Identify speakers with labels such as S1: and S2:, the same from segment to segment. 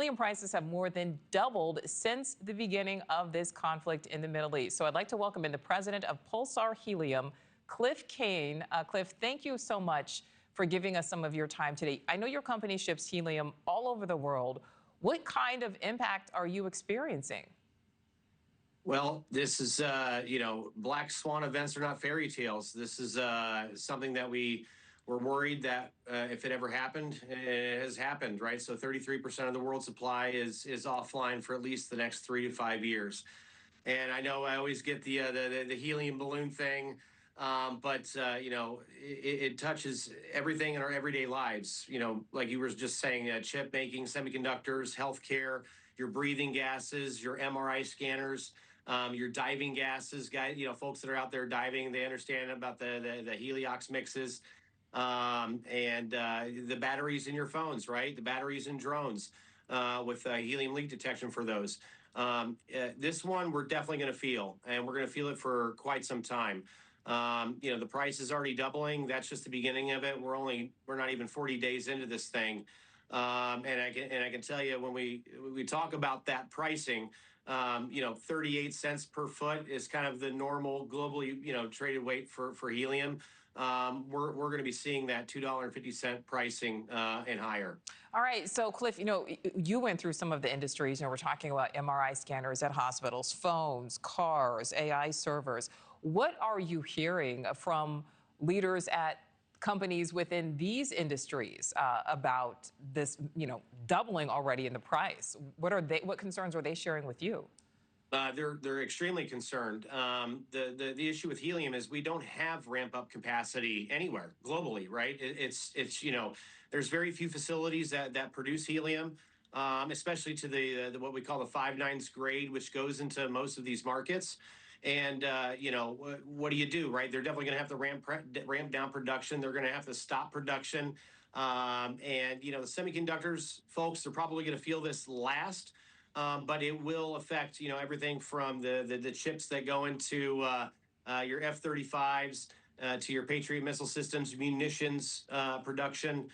S1: helium prices have more than doubled since the beginning of this conflict in the Middle East. So I'd like to welcome in the president of Pulsar Helium, Cliff Cain. Cliff, thank you so much for giving us some of your time today. I know your company ships helium all over the world. What kind of impact are you experiencing?
S2: Well, this is, black swan events are not fairy tales. This is something that we were worried that if it ever happened, it has happened, right? So 33% of the world's supply is offline for at least the next 3 to 5 years. And I know I always get the helium balloon thing, but it touches everything in our everyday lives. Like you were just saying, chip making, semiconductors, healthcare, your breathing gases, your MRI scanners, your diving gases. Guys, folks that are out there diving, they understand about the heliox mixes, and the batteries in your phones, right? The batteries in drones, with helium leak detection for those. This one we're definitely going to feel, and we're going to feel it for quite some time. The price is already doubling. That's just the beginning of it. We're not even 40 days into this thing, and I can tell you when we talk about that pricing, 38 cents per foot is kind of the normal globally traded weight for helium. We're going to be seeing that $2.50 pricing and higher.
S1: All right, so Cliff, you went through some of the industries. We're talking about MRI scanners at hospitals, phones, cars, AI servers. What are you hearing from leaders at companies within these industries about this, doubling already in the price? What concerns are they sharing with you?
S2: They're extremely concerned. The issue with helium is we don't have ramp up capacity anywhere globally, right? It's there's very few facilities that produce helium, especially to the what we call the 5/9 grade, which goes into most of these markets. And what do you do, right? They're definitely going to have to ramp down production. They're going to have to stop production. And the semiconductors, folks, they're probably going to feel this last, but it will affect everything from the chips that go into your F-35s, to your Patriot missile systems, munitions production.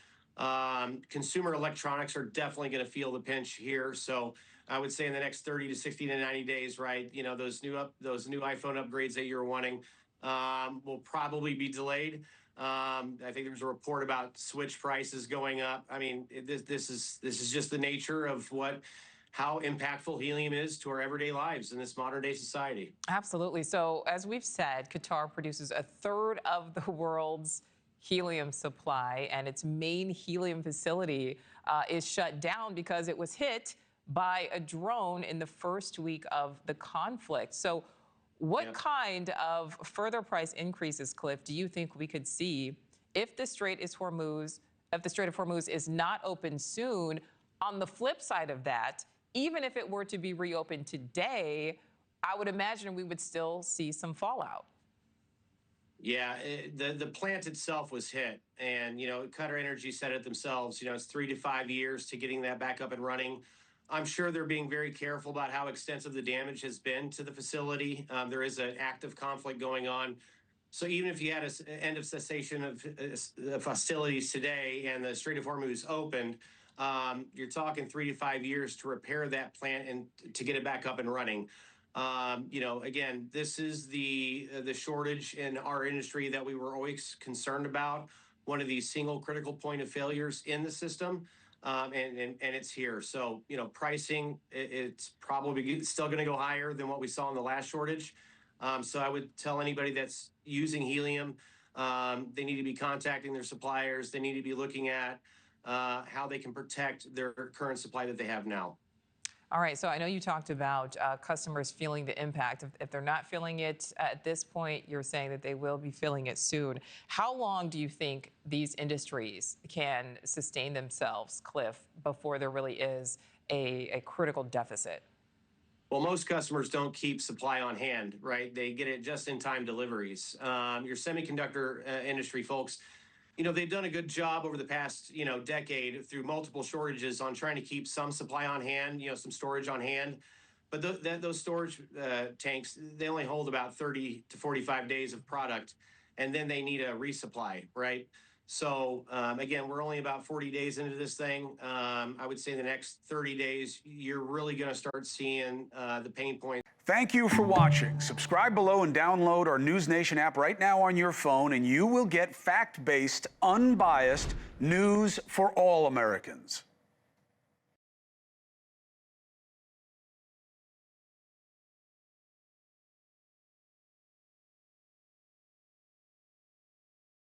S2: Consumer electronics are definitely going to feel the pinch here. So I would say in the next 30 to 60 to 90 days, right? Those new iPhone upgrades that you're wanting will probably be delayed. I think there's a report about switch prices going up. I mean, this is just the nature of how impactful helium is to our everyday lives in this modern day society.
S1: Absolutely. So, as we've said, Qatar produces a third of the world's helium supply, and its main helium facility is shut down because it was hit by a drone in the first week of the conflict. So, what
S2: Yeah.
S1: kind of further price increases, Cliff, do you think we could see if the Strait of Hormuz is not open soon? On the flip side of that, even if it were to be reopened today, I would imagine we would still see some fallout.
S2: Yeah, the plant itself was hit, and Qatar Energy said it themselves. It's 3 to 5 years to getting that back up and running. I'm sure they're being very careful about how extensive the damage has been to the facility. There is an active conflict going on, so even if you had an end of cessation of hostilities today and the Strait of Hormuz opened, you're talking 3 to 5 years to repair that plant and to get it back up and running. Again, this is the shortage in our industry that we were always concerned about. One of these single critical point of failures in the system, and it's here. So pricing, it's probably still going to go higher than what we saw in the last shortage. So I would tell anybody that's using helium, they need to be contacting their suppliers. They need to be looking at how they can protect their current supply that they have now.
S1: All right, so I know you talked about customers feeling the impact. If they're not feeling it at this point, you're saying that they will be feeling it soon. How long do you think these industries can sustain themselves, Cliff, before there really is a critical deficit?
S2: Well, most customers don't keep supply on hand, right? They get it just in time deliveries. Your semiconductor industry folks, they've done a good job over the past, decade through multiple shortages on trying to keep some supply on hand, some storage on hand. But those storage tanks, they only hold about 30 to 45 days of product, and then they need a resupply, right? So again, we're only about 40 days into this thing. I would say the next 30 days, you're really going to start seeing the pain points.
S3: Thank you for watching. Subscribe below and download our NewsNation app right now on your phone, and you will get fact-based, unbiased news for all Americans.